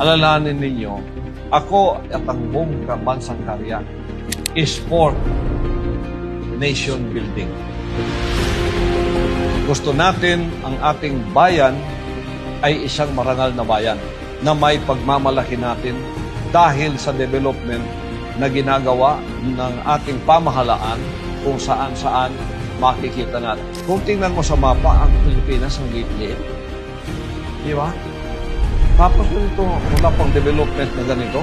alalahanin ninyo, ako at ang buong bansang Cariac is for nation building. Gusto natin ang ating bayan ay isang marangal na bayan na may pagmamalaki natin dahil sa development na ginagawa ng ating pamahalaan kung saan-saan makikita natin. Kung tingnan mo sa mapa, ang Pilipinas ang liit-liit. Di ba? Tapos ganito, wala pang development na ganito.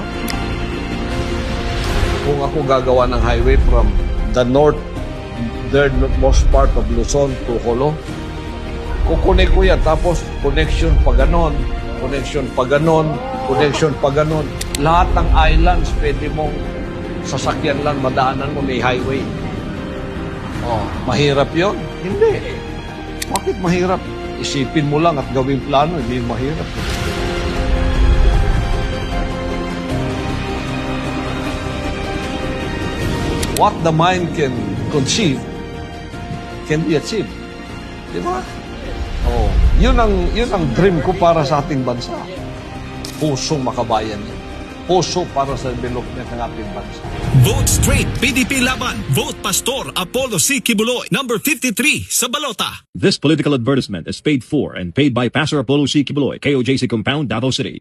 Kung ako gagawa ng highway from the northernmost part of Luzon to Jolo, kukunik ko yan. Tapos connection pa ganon, connection pa ganon, connection pa ganon. Lahat ng islands, pwede mong sasakyan lang, madaanan mo, may highway. Oh, mahirap yon? Hindi. Bakit mahirap? Isipin mo lang at gawing plano, hindi mahirap. What the mind can conceive can be achieved. Di ba? Oh, yun ang dream ko para sa ating bansa. Pusong makabayan yan. Puso para sa development ng ating bansa. Vote straight, PDP laban. Vote Pastor Apollo C. Kibuloy, number 53 sa balota. This political advertisement is paid for and paid by Pastor Apollo C. Kibuloy, KOJC Compound, Davao City.